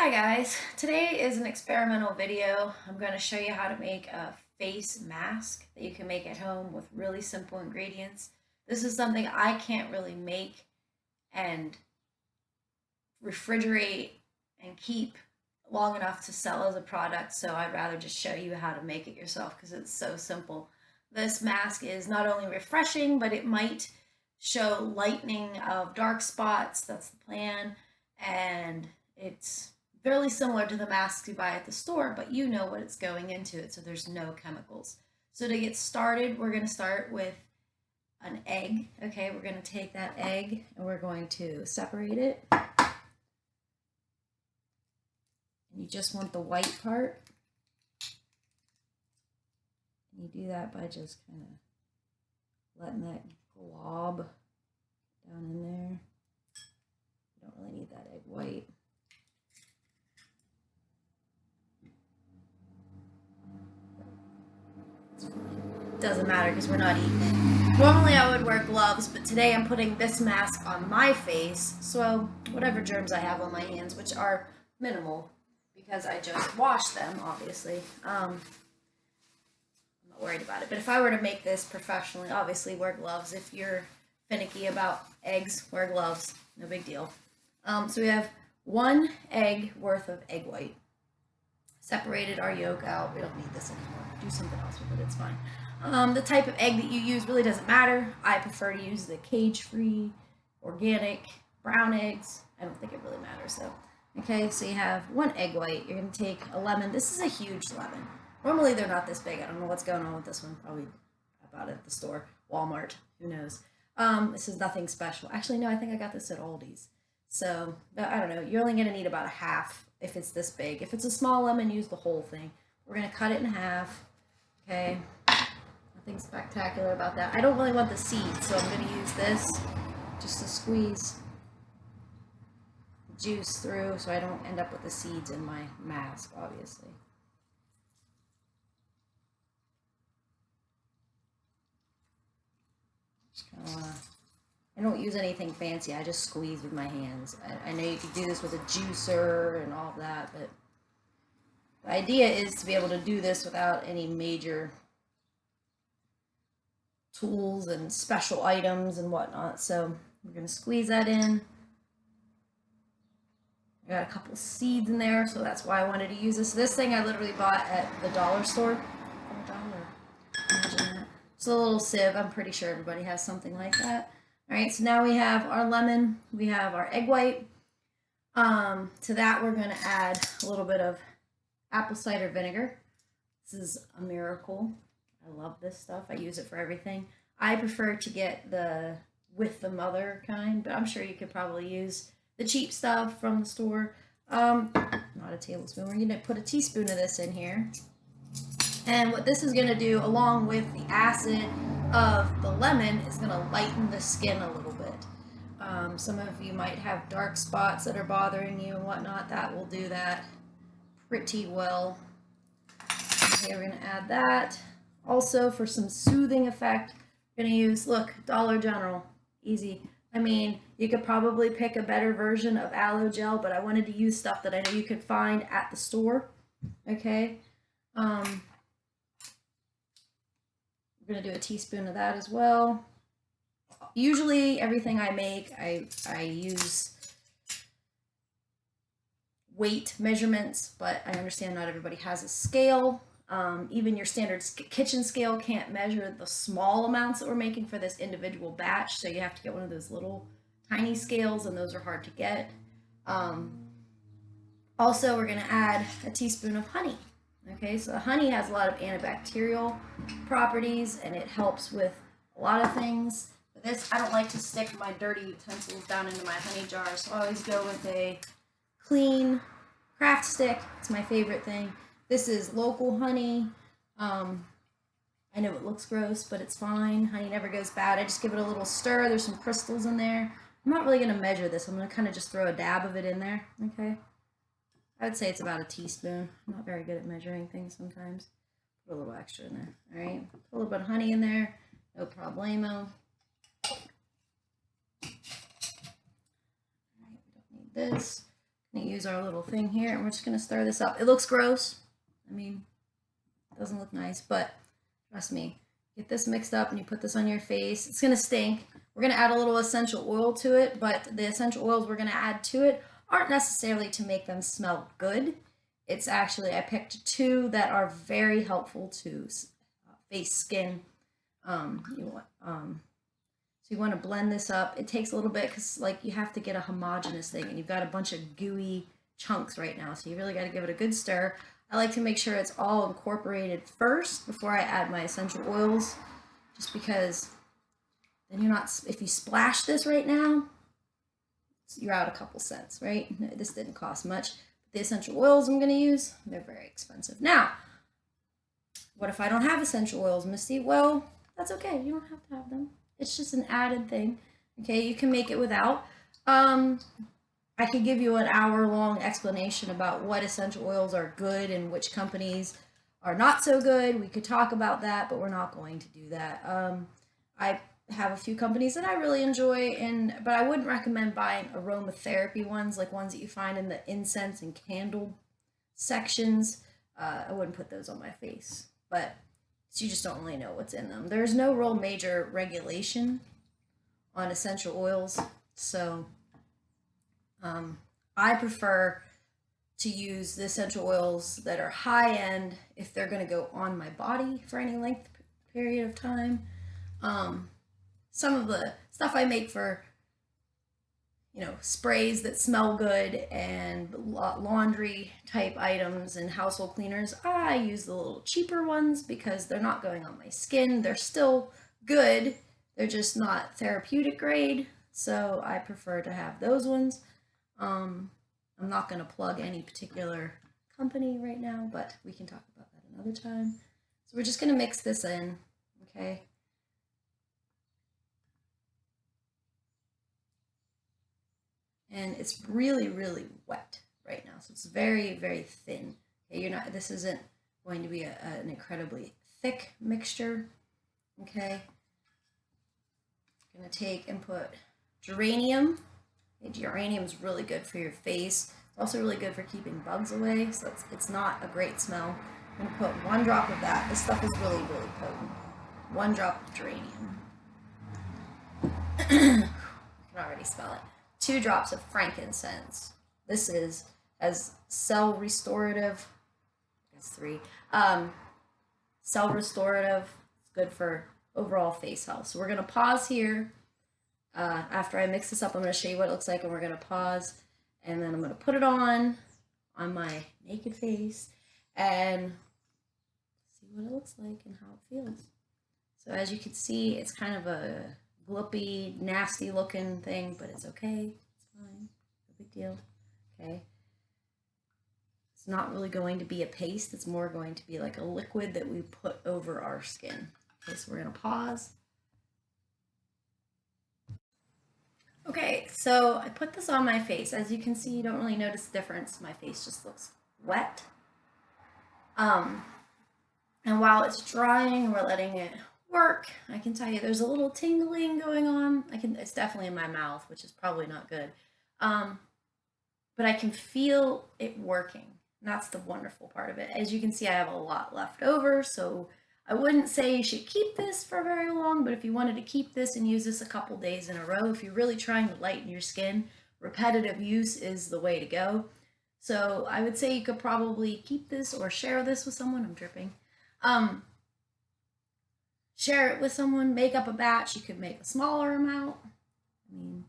Hi guys, today is an experimental video. I'm going to show you how to make a face mask that you can make at home with really simple ingredients. This is something I can't really make and refrigerate and keep long enough to sell as a product, so I'd rather just show you how to make it yourself because it's so simple. This mask is not only refreshing, but it might show lightening of dark spots. That's the plan, and it's fairly similar to the masks you buy at the store, but you know what it's going into it, so there's no chemicals. So to get started, we're going to start with an egg. Okay, we're going to take that egg and we're going to separate it. And you just want the white part. And you do that by just kind of letting that glob down in there. You don't really need that egg white. Doesn't matter because we're not eating it. Normally I would wear gloves, but today I'm putting this mask on my face, so whatever germs I have on my hands, which are minimal because I just washed them, obviously. I'm not worried about it. But if I were to make this professionally, obviously wear gloves. If you're finicky about eggs, wear gloves. No big deal. So we have 1 egg worth of egg white. Separated our yolk out. We don't need this anymore. Do something else with it. It's fine. The type of egg that you use really doesn't matter. I prefer to use the cage-free, organic, brown eggs. I don't think it really matters though. Okay, so you have 1 egg white. You're going to take a lemon. This is a huge lemon. Normally they're not this big. I don't know what's going on with this one. Probably I bought it at the store. Walmart. Who knows? This is nothing special. Actually, no, I think I got this at Aldi's. So, I don't know. You're only going to need about a half if it's this big. If it's a small lemon, use the whole thing. We're going to cut it in half. Okay. Nothing spectacular about that. I don't really want the seeds, so I'm going to use this just to squeeze the juice through so I don't end up with the seeds in my mask, obviously. Just kind of want to... I don't use anything fancy. I just squeeze with my hands. I know you could do this with a juicer and all of that, but the idea is to be able to do this without any major tools and special items and whatnot. So we're going to squeeze that in. I got a couple seeds in there, so that's why I wanted to use this. This thing I literally bought at the dollar store. For $1. Imagine that. It's a little sieve. I'm pretty sure everybody has something like that. All right, so now we have our lemon, we have our egg white. To that, we're going to add a little bit of apple cider vinegar. This is a miracle. I love this stuff. I use it for everything. I prefer to get the with the mother kind, but I'm sure you could probably use the cheap stuff from the store. Not a tablespoon. We're going to put a teaspoon of this in here. And what this is going to do, along with the acid of the lemon, is going to lighten the skin a little bit. Some of you might have dark spots that are bothering you and whatnot. That will do that pretty well. Okay, we're going to add that. Also, for some soothing effect, we're going to use, look, Dollar General. Easy. I mean, you could probably pick a better version of aloe gel, but I wanted to use stuff that I know you could find at the store. Okay. We're going to do a teaspoon of that as well. Usually everything I make, I use weight measurements, but I understand not everybody has a scale. Even your standard kitchen scale can't measure the small amounts that we're making for this individual batch, so you have to get one of those little tiny scales, and those are hard to get. Also, we're going to add a teaspoon of honey. Okay, so honey has a lot of antibacterial properties, and it helps with a lot of things. For this, I don't like to stick my dirty utensils down into my honey jar, so I always go with a clean craft stick. It's my favorite thing. This is local honey. I know it looks gross, but it's fine. Honey never goes bad. I just give it a little stir. There's some crystals in there. I'm not really going to measure this. I'm going to kind of just throw a dab of it in there. Okay. I would say it's about a teaspoon. I'm not very good at measuring things sometimes. Put a little extra in there. All right. Put a little bit of honey in there. No problemo. All right. We don't need this. I'm gonna use our little thing here and we're just gonna stir this up. It looks gross. I mean, it doesn't look nice, but trust me, get this mixed up and you put this on your face. It's gonna stink. We're gonna add a little essential oil to it, but the essential oils we're gonna add to it aren't necessarily to make them smell good. It's actually, I picked two that are very helpful to face, skin. So you want to blend this up. It takes a little bit because like you have to get a homogeneous thing and you've got a bunch of gooey chunks right now. So you really got to give it a good stir. I like to make sure it's all incorporated first before I add my essential oils, just because then you're not, if you splash this right now, you're out a couple cents, right? This didn't cost much. The essential oils I'm going to use, they're very expensive. Now, what if I don't have essential oils, Misty? Well, that's okay. You don't have to have them. It's just an added thing. Okay, you can make it without. I could give you an hour-long explanation about what essential oils are good and which companies are not so good. We could talk about that, but we're not going to do that. I have a few companies that I really enjoy, but I wouldn't recommend buying aromatherapy ones, like ones that you find in the incense and candle sections. I wouldn't put those on my face, but you just don't really know what's in them. There's no real major regulation on essential oils, so I prefer to use the essential oils that are high end if they're going to go on my body for any length period of time. Some of the stuff I make for, sprays that smell good and laundry type items and household cleaners, I use the little cheaper ones because they're not going on my skin. They're still good. They're just not therapeutic grade. So I prefer to have those ones. I'm not going to plug any particular company right now, but we can talk about that another time. So we're just going to mix this in, okay? And it's really, really wet right now. So it's very, very thin. Okay, this isn't going to be an incredibly thick mixture. Okay. I'm going to take and put geranium. Okay, geranium is really good for your face. It's also really good for keeping bugs away. So it's not a great smell. I'm going to put 1 drop of that. This stuff is really, really potent. 1 drop of geranium. You can already smell it. 2 drops of frankincense. This has cell restorative, I guess 3, cell restorative. It's good for overall face health. So we're going to pause here. After I mix this up, I'm going to show you what it looks like, and we're going to pause, and then I'm going to put it on my naked face and see what it looks like and how it feels. So as you can see, it's kind of a gloopy, nasty looking thing, but it's okay. It's fine. No big deal. Okay. It's not really going to be a paste. It's more going to be like a liquid that we put over our skin. Okay, so we're going to pause. Okay, so I put this on my face. As you can see, you don't really notice the difference. My face just looks wet. And while it's drying, we're letting it work. I can tell you there's a little tingling going on. It's definitely in my mouth, which is probably not good. But I can feel it working. And that's the wonderful part of it. As you can see, I have a lot left over, so I wouldn't say you should keep this for very long, but if you wanted to keep this and use this a couple days in a row, if you're really trying to lighten your skin, repetitive use is the way to go. So I would say you could probably keep this or share this with someone. I'm dripping. Share it with someone, make up a batch. You could make a smaller amount. I mean,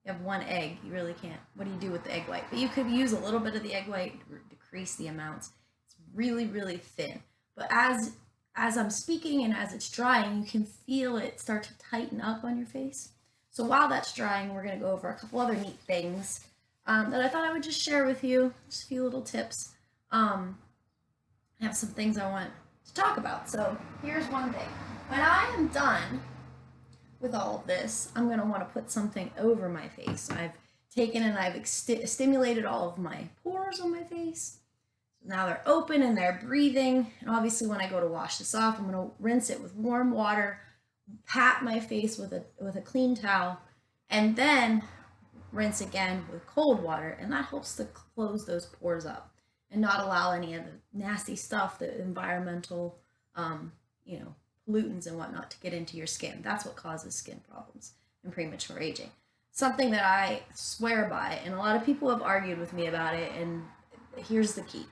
you have 1 egg, you really can't. What do you do with the egg white? But you could use a little bit of the egg white to decrease the amounts. It's really, really thin. But as I'm speaking and as it's drying, you can feel it start to tighten up on your face. So while that's drying, we're going to go over a couple other neat things that I thought I would just share with you. Just a few little tips. I have some things I want to talk about. So here's one thing. When I am done with all of this, I'm going to want to put something over my face. I've taken and I've stimulated all of my pores on my face. So now they're open and they're breathing. And obviously when I go to wash this off, I'm going to rinse it with warm water, pat my face with a clean towel, and then rinse again with cold water, and that helps to close those pores up and not allow any of the nasty stuff, the environmental, you know, pollutants and whatnot to get into your skin. That's what causes skin problems and premature aging. Something that I swear by, and a lot of people have argued with me about it, and here's the key.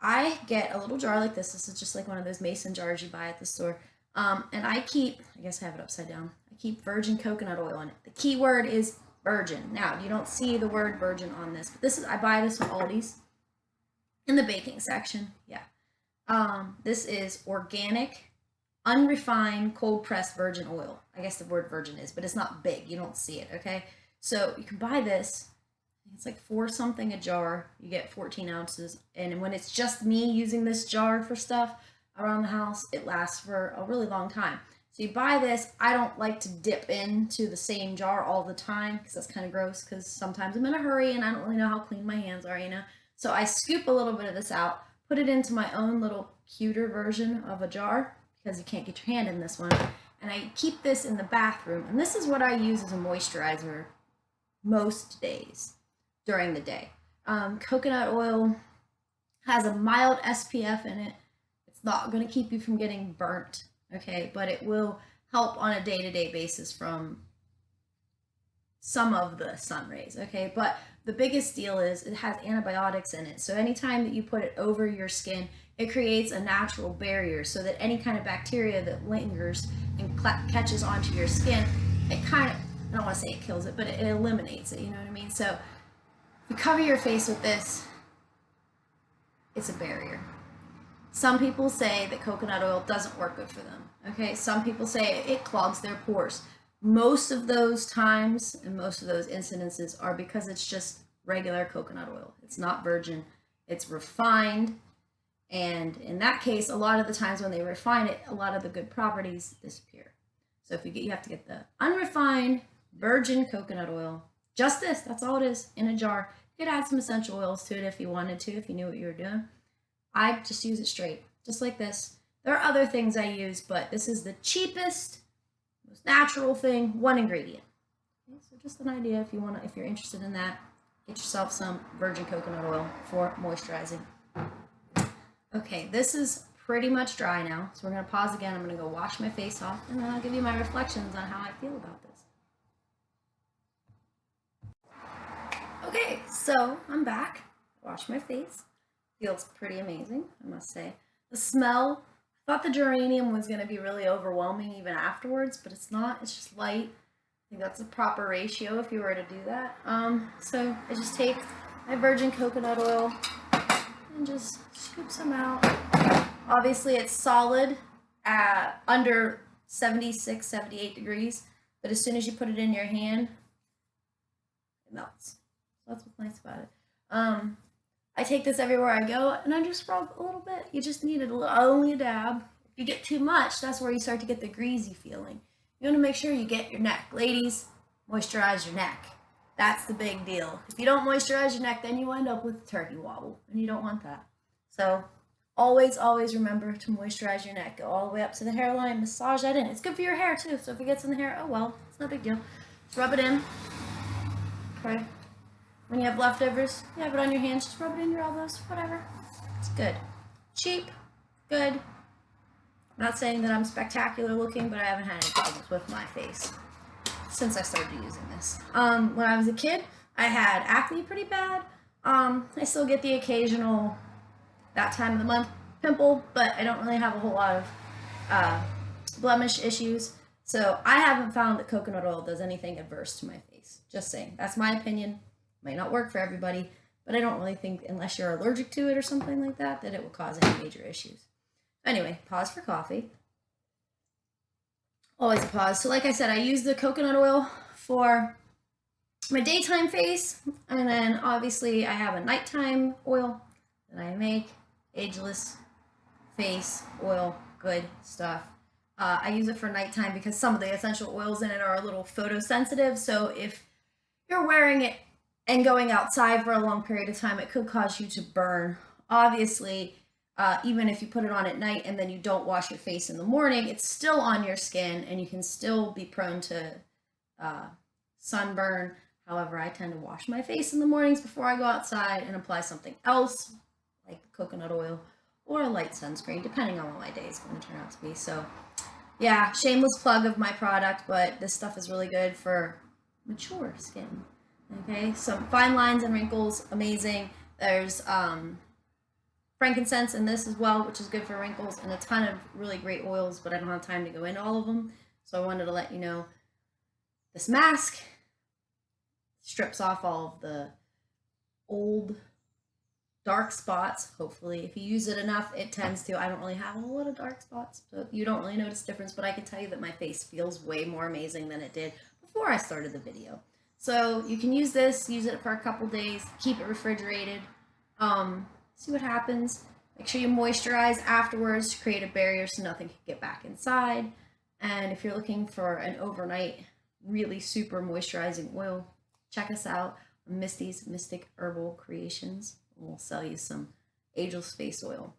I get a little jar like this. This is just like one of those mason jars you buy at the store. And I keep, I guess I have it upside down. I keep virgin coconut oil in it. The key word is virgin. Now, you don't see the word virgin on this, but this is, I buy this from Aldi's in the baking section. Yeah. This is organic, unrefined, cold pressed virgin oil. I guess the word virgin is, but it's not big. You don't see it. Okay. So you can buy this. It's like $4 something a jar. You get 14 ounces. And when it's just me using this jar for stuff around the house, it lasts for a really long time. So you buy this. I don't like to dip into the same jar all the time because that's kind of gross, because sometimes I'm in a hurry and I don't really know how clean my hands are, you know. So I scoop a little bit of this out, put it into my own little cuter version of a jar, because you can't get your hand in this one. And I keep this in the bathroom. And this is what I use as a moisturizer most days during the day. Coconut oil has a mild SPF in it. It's not going to keep you from getting burnt, okay, but it will help on a day-to-day basis from some of the sun rays, okay. But the biggest deal is it has antibiotics in it, so anytime that you put it over your skin, it creates a natural barrier so that any kind of bacteria that lingers and catches onto your skin, it kind of, I don't want to say it kills it, but it eliminates it, you know what I mean? So you cover your face with this, it's a barrier. Some people say that coconut oil doesn't work good for them, okay? Some people say it clogs their pores. Most of those times and most of those incidences are because it's just regular coconut oil. It's not virgin, it's refined. And in that case, a lot of the times when they refine it, a lot of the good properties disappear. So if you have to get the unrefined virgin coconut oil, just this, that's all it is, in a jar. You could add some essential oils to it if you wanted to, if you knew what you were doing. I just use it straight, just like this. There are other things I use, but this is the cheapest, most natural thing, one ingredient. Okay, so just an idea if you want to, if you're interested in that, get yourself some virgin coconut oil for moisturizing. Okay, this is pretty much dry now, so we're going to pause again. I'm going to go wash my face off, and then I'll give you my reflections on how I feel about this. Okay, so I'm back. Wash my face. Feels pretty amazing, I must say. The smell, I thought the geranium was going to be really overwhelming even afterwards, but it's not. It's just light. I think that's a proper ratio if you were to do that. So I just take my virgin coconut oil and just scoop some out. Obviously it's solid at under 76, 78 degrees, but as soon as you put it in your hand, it melts. So that's what's nice about it. I take this everywhere I go, and I just rub a little bit. You just need it only a dab. If you get too much, that's where you start to get the greasy feeling. You want to make sure you get your neck. Ladies, moisturize your neck. That's the big deal. If you don't moisturize your neck, then you end up with turkey wobble, and you don't want that. So always, always remember to moisturize your neck. Go all the way up to the hairline, massage that in. It's good for your hair too, so if it gets in the hair, oh well, it's no big deal. Just rub it in. Okay. When you have leftovers, you have it on your hands, just rub it in your elbows, whatever. It's good. Cheap, good. I'm not saying that I'm spectacular looking, but I haven't had any problems with my face since I started using this. When I was a kid, I had acne pretty bad. I still get the occasional, that time of the month, pimple, but I don't really have a whole lot of blemish issues. So I haven't found that coconut oil does anything adverse to my face. Just saying. That's my opinion. Might not work for everybody, but I don't really think, unless you're allergic to it or something like that, that it will cause any major issues. Anyway, pause for coffee. Always a pause. So like I said, I use the coconut oil for my daytime face, and then obviously I have a nighttime oil that I make. Ageless Face Oil, good stuff. I use it for nighttime because some of the essential oils in it are a little photosensitive, so if you're wearing it and going outside for a long period of time, it could cause you to burn. Obviously, even if you put it on at night and then you don't wash your face in the morning, it's still on your skin and you can still be prone to sunburn. However, I tend to wash my face in the mornings before I go outside and apply something else, like coconut oil or a light sunscreen, depending on what my day is going to turn out to be. So yeah, shameless plug of my product, but this stuff is really good for mature skin. Okay, some fine lines and wrinkles, amazing. There's frankincense in this as well, which is good for wrinkles, and a ton of really great oils, but I don't have time to go into all of them. So I wanted to let you know this mask strips off all of the old dark spots. Hopefully, if you use it enough, it tends to. I don't really have a whole lot of dark spots, so you don't really notice difference, but I can tell you that my face feels way more amazing than it did before I started the video. So you can use this, use it for a couple days, keep it refrigerated, see what happens. Make sure you moisturize afterwards to create a barrier so nothing can get back inside. And if you're looking for an overnight, really super moisturizing oil, check us out on Misty's Mystic Herbal Creations. We'll sell you some AGELESS Face Oil.